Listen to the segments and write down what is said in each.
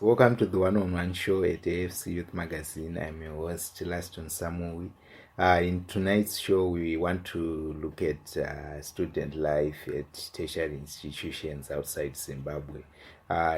Welcome to the one-on-one show at AFC Youth Magazine. I'm your host, Laston Samui. In tonight's show, we want to look at student life at tertiary institutions outside Zimbabwe.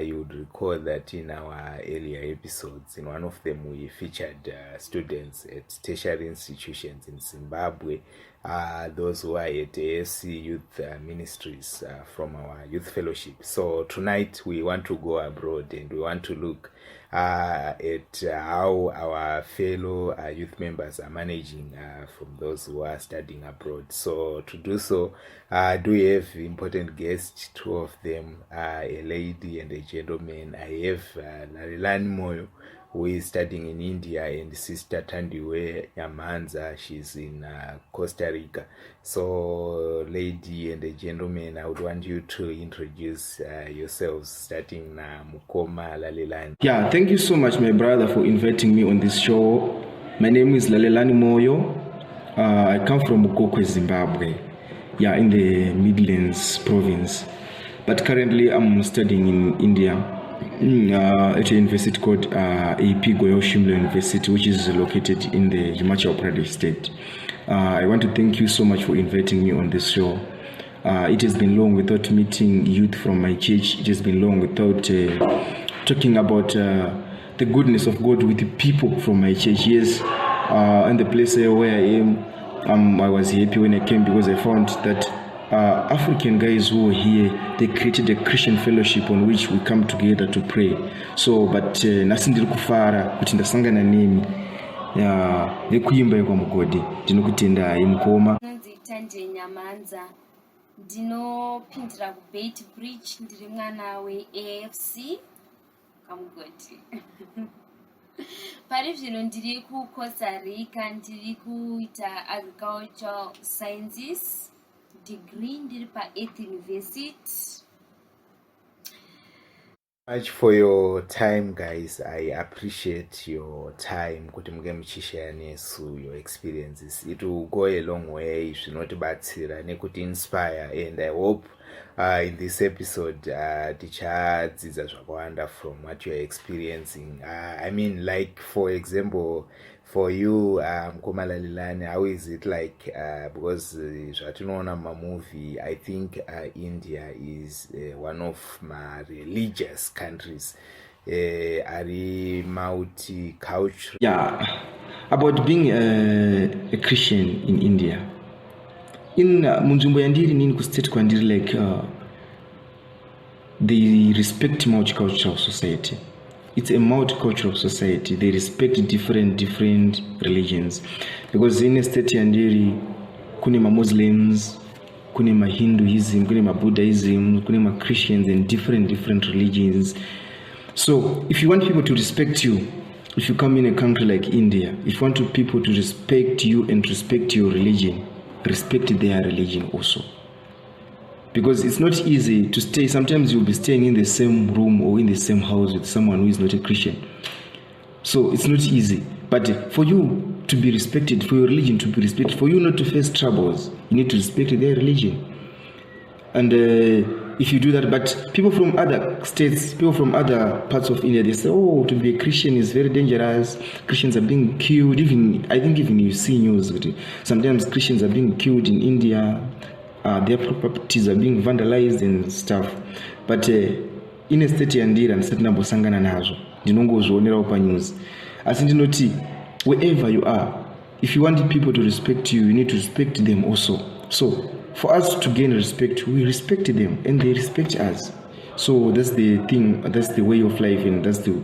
You would recall that in our earlier episodes, in one of them, we featured students at tertiary institutions in Zimbabwe, those who are at AFC Youth Ministries from our youth fellowship. So tonight we want to go abroad and we want to look at how our fellow youth members are managing from those who are studying abroad. So to do so, do we have important guests, two of them, a lady and a gentleman. I have Lalelani Moyo, who is studying in India, and Sister Thandiwe Nyamhanza, she's in Costa Rica. So, lady and a gentleman, I would want you to introduce yourselves, starting Mukoma Lalelani. Yeah, thank you so much, my brother, for inviting me on this show. My name is Lalelani Moyo. I come from Mukokwe, Zimbabwe, in the Midlands province. But currently, I'm studying in India at a university called AP Goyo Shimla University, which is located in the Himachal Pradesh state. I want to thank you so much for inviting me on this show. It has been long without meeting youth from my church. It has been long without talking about the goodness of God with the people from my church. Yes, and the place where I am, I was happy when I came because I found that African guys who were here, they created a Christian fellowship on which we come together to pray. So, but nasindiri kufara kuti ndasangana nemi nekuimba yekwamugodi ndinokutenda imukoma. Thandiwe Nyamhanza, ndinopindira kuBait Bridge, ndiri mwana weAFC kamugodi. Pari zvino ndiri kuCosta Rica, ndiri kuita agricultural sciences degree, ndiri pa8th University. Much for your time, guys. I appreciate your time. Kuti muge muchishare nesu your experiences. It will go a long way. Zvinotibatsira nekuti inspire, and I hope in this episode tichadzidza zvakawanda from what you are experiencing. I mean, like for example, for you, Mukoma Lalelani, how is it like? Because zvatinoona mumovie, I think India is one of my religious countries. Are multi-cultural. Yeah, about being a Christian in India. In munzvimbo yandiri nini kustate kwandiri, like they respect multicultural society. It's a multicultural society. They respect different religions, because in a state yandiri kune ma Muslims, kune ma Hinduism, kune ma Buddhism, kune ma Christians, and different religions. So if you want people to respect you, if you come in a country like India, if you want people to respect you and respect your religion, respect their religion also. Because it's not easy to stay. Sometimes you'll be staying in the same room or in the same house with someone who is not a Christian. So it's not easy. But for you to be respected, for your religion to be respected, for you not to face troubles, you need to respect their religion. And if you do that, but people from other states, people from other parts of India, they say, oh, to be a Christian is very dangerous. Christians are being killed. I think even you see news, sometimes Christians are being killed in India. Their properties are being vandalized and stuff. But in a state yandira ndisati ndambosangana nazo, ndinongozvionerawo panews. Asi ndinoti, wherever you are, if you want people to respect you, you need to respect them also. So for us to gain respect, we respect them and they respect us. So that's the thing, that's the way of life, and that's the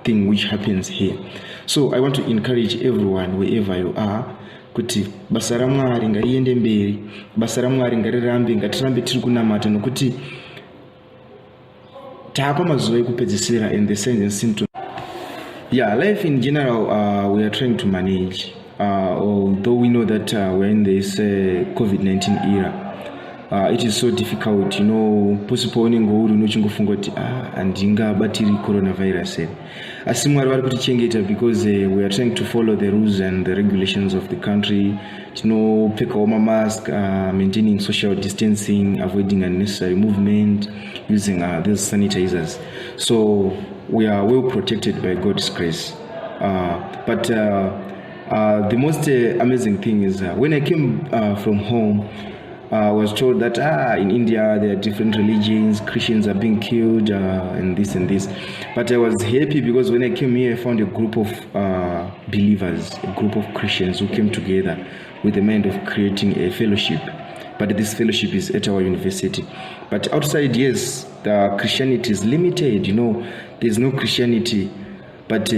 thing which happens here. So I want to encourage everyone, wherever you are, kuti basa raMwari ngariende mberi, basa raMwari ngarirambe, ngatirambe tiri kunamata, nokuti taapa mazuva ekupedzisira and the signs and symptoms. Yeah, life in general, we are trying to manage. Although we know that we're in this COVID-19 era, it is so difficult, possibly ngouri unochingofunga kuti handingabatiri coronavirus. Asi Mwari vari kutichengeta, because we are trying to follow the rules and the regulations of the country. Tinopfekawo mamask, maintaining social distancing, avoiding unnecessary movement, using these sanitizers. So we are well protected by God's grace. But the most amazing thing is when I came from home, I was told that in India there are different religions, Christians are being killed, and this and this. But I was happy because when I came here, I found a group of believers, a group of Christians who came together with the mind of creating a fellowship. But this fellowship is at our university. But outside, yes, the Christianity is limited. There's no Christianity. But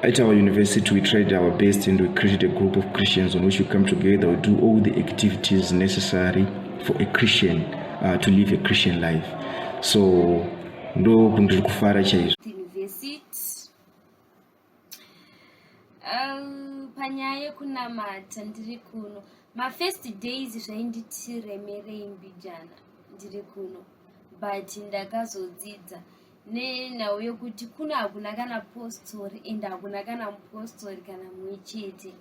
at our university, we tried our best and we created a group of Christians on which we come together. We do all the activities necessary for a Christian to live a Christian life. So, ndo kundiri kufara chaizvo. University. Panyaya kunamata ndiri kuno. My first days zvainditiremerei mbijana ndiri kuno. But ndakazodzidza nenhau yokuti kuno hakuna kana postori ende hakuna kana mupostori kana mumwe chete.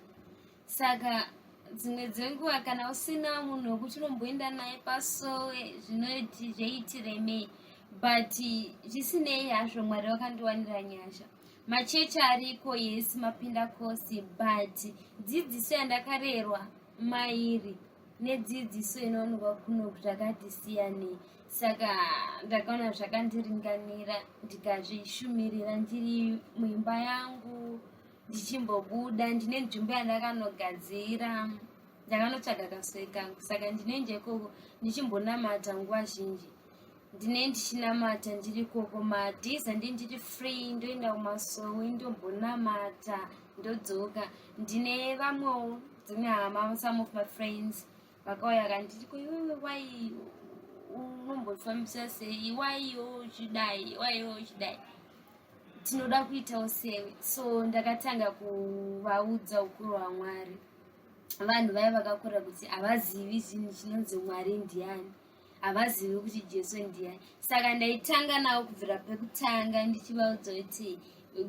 Saka dzimwe dzenguva kana usina munhu wekuti unomboenda naye pasowe zvinoti zveitiremei. But zvisinei hazvo Mwari vakandiwanira nyasha. Machechi ariko yes mapinda kosi, but dzidziso yandakarerwa mairi nedzidziso inoonekwa kuno zvakati siyanei. Saka ndakaona zvakandiringanira ndikazvishumirira ndiri muimba yangu ndichimbobuda. Ndine nzvimbo yandakanogadzira, ndakanotsvaga kasoi kangu. Saka ndinenge ikoko ndichimbonamata nguva zhinji. Ndine ndichinamata ndiri koko madhiza ndiri free, ndoenda kumasowe ndombonamata ndodzoka. Ndine vamwewo dzimwe hama, some of my friends vakauya kanditi iwewe wai unombofambisa sei, waiwo chidai. Tinoda kuitawo sewe. So ndakatanga kuvaudza ukuru hwaMwari. Vanhu vaya vakakura kuti havazivi zvinhu chinonzi Mwari ndiani, havazivi kuti Jesu ndiani. Saka ndaitanga navo kubvira pekutanga ndichivaudza kuti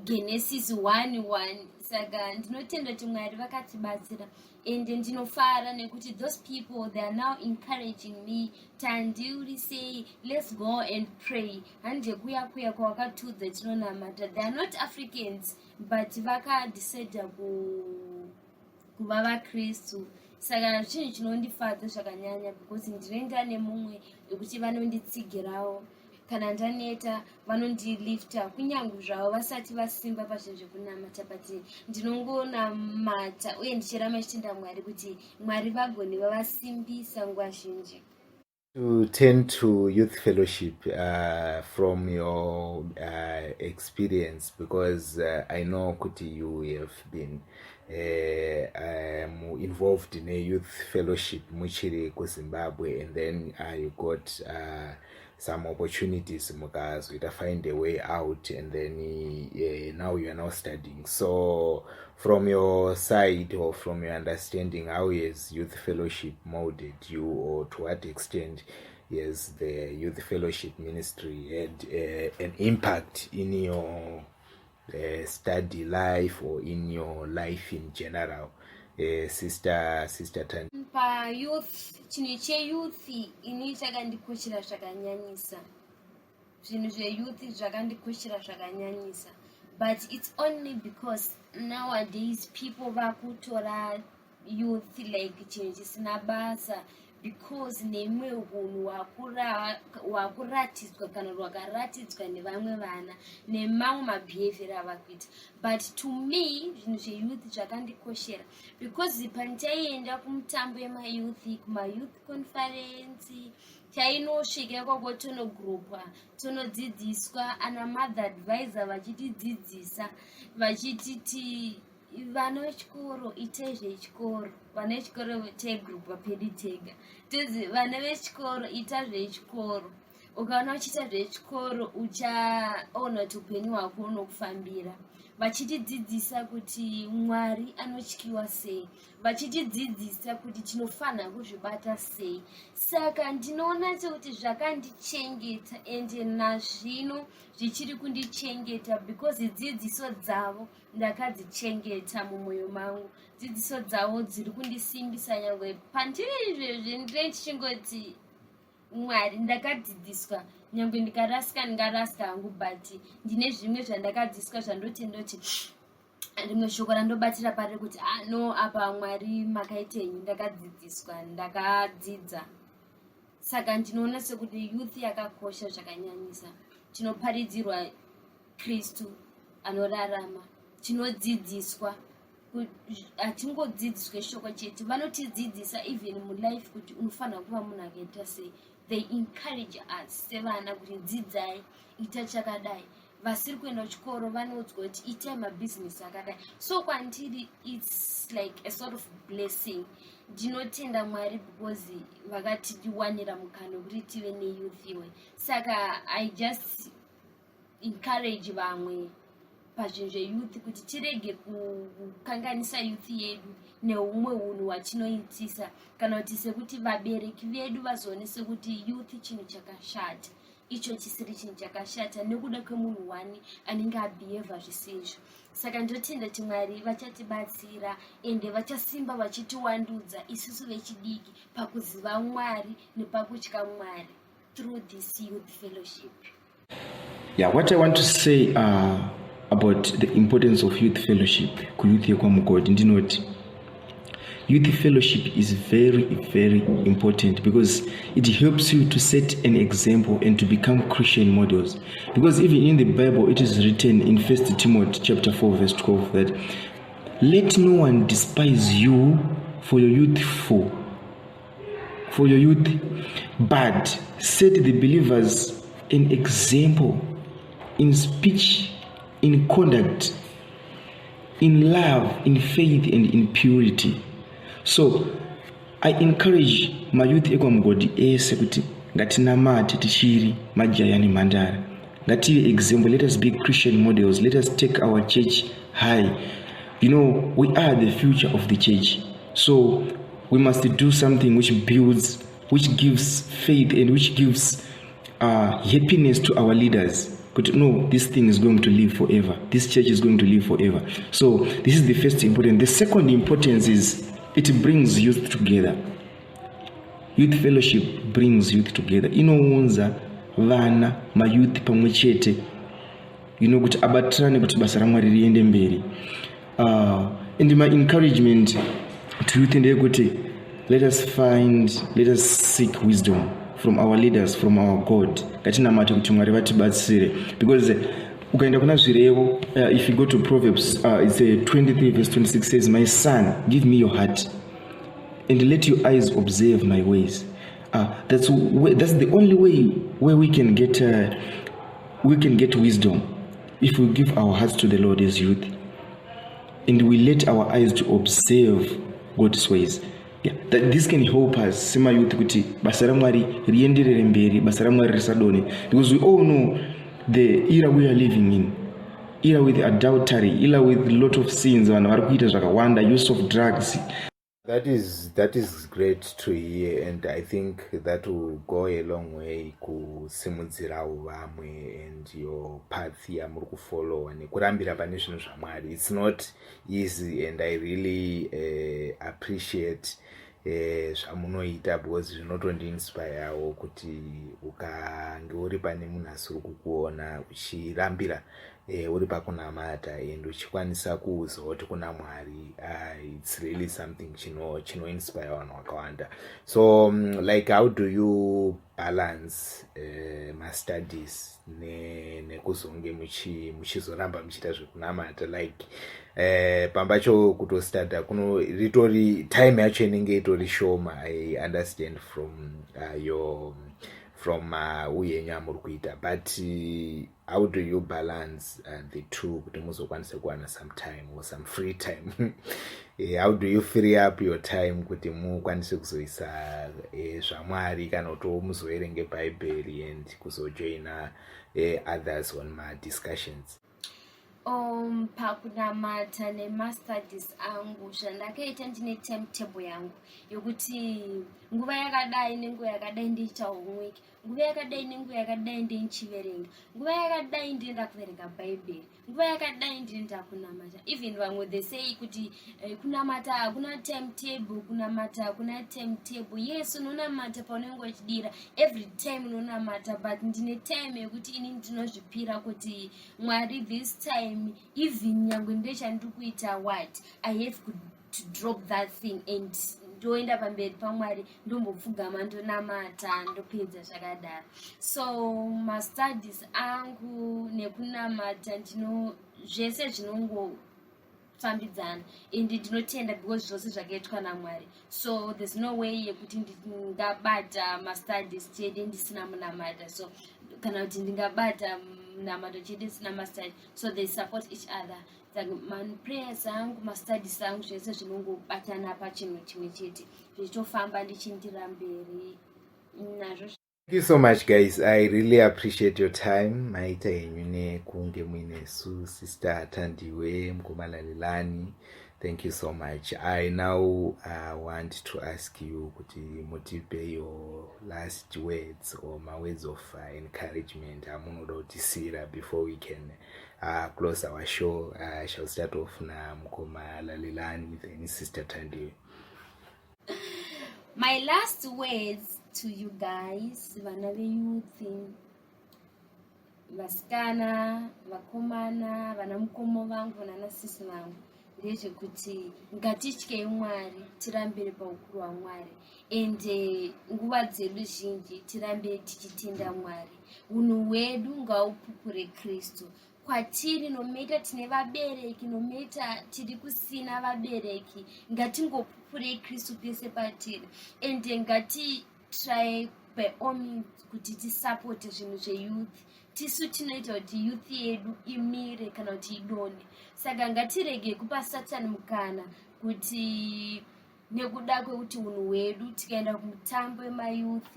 Genesis 1:1. Saka ndinotenda kuti Mwari vakatibatsira ende ndinofara nekuti those people, they are now encouraging me. Thandiwe say let's go and pray. Hande kuya kwakatudza tinonamata. They are not Africans but vakadecide kuva vaKristu. Saka chinhu chinondifadza zvakanyanya because ndinoenda nemumwe wekuti vanonditsigirawo. Kana ndaneta vanondilifta kunyange zvavo vasati vasimba pazvinhu zvekunamata. But ndinongonamata uye ndichiramba chitenda Mwari kuti Mwari vagone vavasimbisa nguva zhinji. To turn to youth fellowship from your experience, because I know kuti you have been involved in a youth fellowship muchiri kuZimbabwe, and then you got some opportunities mukazoita find a way out, and then now you are now studying. So from your side or from your understanding, how has youth fellowship molded you, or to what extent has the youth fellowship ministry had an impact in your study life or in your life in general? Sister Thandiwe. Pa youth, chinhu cheyouth ini chakandikoshera zvakanyanyisa. Zvinhu zveyouth zvakandikoshera zvakanyanyisa. But it's only because nowadays people vakutora youth like chinhu chisina basa, because nemwe hunhu hwakuratidzwa kana rwakaratidzwa nevamwe vana nemamwe mabehavior avakuita. But to me zvinhu zveyouth zvakandikoshera because pandaienda kumutambo yemayouth, kumayouth conference, tainosvika kwako tonogroupa, tonodzidziswa, ana mother advisor vachitidzidzisa vachititi vana vechikoro itai zvechikoro, vana vechikoro tegroupa pedi tega, tozi vana vechikoro ita zvechikoro. Ukaona uchiita zvechikoro uchaona kuti upenyu hwako unokufambira. Vachitidzidzisa kuti Mwari anotyiwa sei, vachitidzidzisa kuti tinofanira kuzvibata sei. Saka ndinoona sekuti zvakandichengeta ende nazvino zvichiri kundichengeta because dzidziso dzavo ndakadzichengeta mumwoyo mangu. Dzidziso dzavo dziri kundisimbisa nyangwe pandiri izvezvi ndichingoti Mwari ndakadzidziswa nyange ndikaraska hangu, but ndine zvimwe zvandakadzidziswa zvandoti rimwe shoko randobatira pari kuti no apa Mwari makaitenyi, ndakadzidziswa, ndakadzidza. Saka ndinoona sekuti youth yakakosha zvakanyanyisa. Tinoparidzirwa Kristu anorarama, tinodzidziswa, hatingodzidziswe shoko chete, vanotidzidzisa even mulife kuti unofanira kuva munhu akaita sei. They encourage us sevana kuti dzidzai, ita chakadai. Vasiri kuenda kuchikoro vanoudzwa kuti itai mabhizinesi akadai. So kwandiri it's like a sort of blessing. Ndinotenda Mwari because vakatiwanira mukana kuti tive neyouth iwe. Saka I just encourage vamwe pazvinhu zveyouth kuti tirege kukanganisa youth yedu neumwe unhu hwatinoitisa, kana kuti sekuti vabereki vedu vazoonese kuti youth chinhu chakashata. Icho chisiri chinhu chakashata nekuda kwemunhu wani anenge abehave zvisizvo. Saka ndotenda kuti Mwari vachatibatsira ende vachasimba vachitiwandudza isusu vechidiki pakuziva Mwari nepakutya Mwari through this youth fellowship. Yeah, what I want to say about the importance of youth fellowship kuyouth yekwamugodi ndinoti youth fellowship is very, very important because it helps you to set an example and to become Christian models. Because even in the Bible, it is written in 1 Timothy chapter 4, verse 12 that let no one despise you for your youth, but set the believers an example in speech, in conduct, in love, in faith, and in purity. So I encourage my youth ekwamugodi ese kuti ngatinamate tichiri majaya nemhandara, ngative example. Let us be Christian models. Let us take our church high. You know, we are the future of the church, so we must do something which builds, which gives faith, and which gives happiness to our leaders. But no, this thing is going to live forever. This church is going to live forever. So this is the first importance. The second importance is it brings youth together. Youth fellowship brings youth together. Inounza vana mayouth pamwe chete, kuti abatirane kuti basa raMwari riende mberi. And my encouragement to youth ndeyekuti let us seek wisdom from our leaders, from our God. Ngatinamate kuti Mwari vatibatsire, because ukaenda kuna zvirevo, if you go to Proverbs, it's 23 verse 26 says, my son, give me your heart and let your eyes observe my ways. That's the only way where we can get wisdom, if we give our hearts to the Lord as youth and we let our eyes to observe God's ways. Yeah, that this can help us sema youth kuti basa raMwari rienderere mberi, basa raMwari risadone, because we all know the era we are living in, era with adultery, era with a lot of sins, vanhu vari kuita zvakawanda, use of drugs. That is great to hear, and I think that will go a long way kusimudzira vamwe and your path yamuri kufollow nekurambira pane zvinhu zvaMwari. It's not easy, and I really appreciate zvamunoita, because zvinotondiinspirewo kuti ukange uri pane munhu asiri kukuona uchirambira uri pakunamata and uchikwanisa kuudzwa kuti kuna Mwari, it's really something chino inspire vanhu vakawanda. So like how do you balance mastudies nekuzonge muchizoramba muchiita zvekunamata, like pambacho kutostarta ritori time yacho inenge itori shoma. I understand from uyenyu amuri kuita, but how do you balance the two kuti muzokwanisa kuwana some time or some free time? How do you free up your time kuti mukwanise kuzoisa zvaMwari kana kuti muzoerenge bhaibheri and kuzojoina others on my discussions? Pakunamata nemastudies angu zvandakaita ndine timetable yangu yokuti nguva yakadai nenguva yakadai ndiita homework, nguva yakadai nenguva yakadai ndenichiverenga, nguva yakadai ndienda kuverenga bhaibheri, nguva yakadai ndienda kunamata. Even vamwe they say kuti kunamata hakuna timetable, kunamata hakuna timetable. Yes, unonamata paunenge uchidira, every time unonamata, but ndine time yekuti ini ndinozvipira kuti Mwari this time, even nyangwe ndechandiri kuita what, I have to drop that thing and ndoenda pamberi paMwari ndombopfugama ndonamata ndopedza zvakadaro. So mastudies angu nekunamata zvese zvinongofambidzana and ndinotenda because zvose zvakaitwa naMwari. So there's no way yekuti ndingabata mastudies chete ndisina munamata. So kana kuti ndingabata munamato chete ndisina mastudies. So they support each other. Prayers angu, mastudies angu, zvese zvinongobatana pachinhu chimwe chete zvichitofamba ndichiendera mberi nazvo. Thank you so much, guys. I really appreciate your time. Maita yenyu nekunge muinesu Sister Thandiwe, Mukoma Lalelani. Thank you so much. I now want to ask you kuti mutipe your last words or my words of encouragement amunoda kutisira before we can close our show. I shall start off na Mukoma Lalelani, then Sister Thandiwe. My last words to you guys, vana veyouth, vasikana, vakomana, vana mukomo vangu, vana sisi vangu, ndezvekuti ngatityei Mwari, tirambire paukuru hwaMwari, ende nguva dzedu zhinji tirambe tichitenda Mwari. Unhu hwedu ngaupupure Kristu. Kwatiri nometa tine vabereki, nometa tiri kusina vabereki, ngatingopupurei Kristu pese patiri, ende ngatitry by all means kuti tisapote zvinhu zveyouth. Tisu tinoita kuti youth yedu imire kana kuti idone. Saka ngatirege kupa Satani mukana kuti nekuda kwekuti unhu hwedu tikaenda kumutambo wemayouth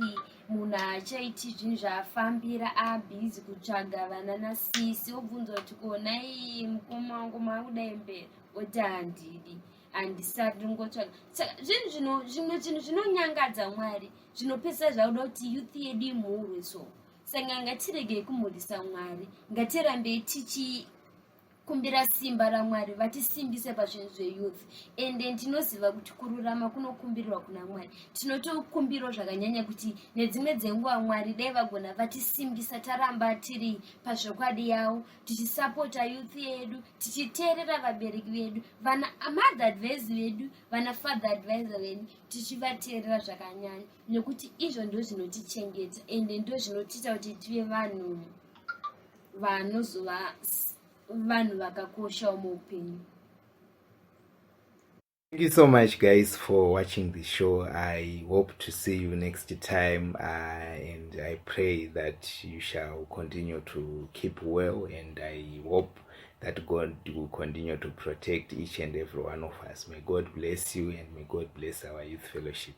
munhu achaiti zvinhu zvaafambira abhizi kutsvaga vana nasisi, obvunza kuti konai mukoma wangu maakudai mberi, oti handidi, handisati ndingotsvaga. Saka zvimwe zvinhu zvinonyangadza Mwari, zvinopesa zvakuda kuti youth yedu imhurwe. So saka ngatirege kumhurisa Mwari, ngatirambei tichikumbira simba raMwari vatisimbise pazvinhu zveyouth. Ende ndinoziva kuti kururama kunokumbirirwa kuna Mwari. Tinotokumbirawo zvakanyanya kuti nedzimwe dzenguva Mwari dai vagona vatisimbisa taramba tiri pazvokwadi yavo, tichisapota youth yedu, tichiteerera vabereki vedu, vana mother advisor vedu, vana father advisor vedu, tichivateerera zvakanyanya, nekuti izvo ndio zvinotichengeta ende ndio zvinotiita kuti tive vanhu vanozova vanhu vakakosha muupenyu. Thank you so much, guys, for watching the show. I hope to see you next time, and I pray that you shall continue to keep well, and I hope that God will continue to protect each and every one of us. May God bless you, and may God bless our youth fellowship.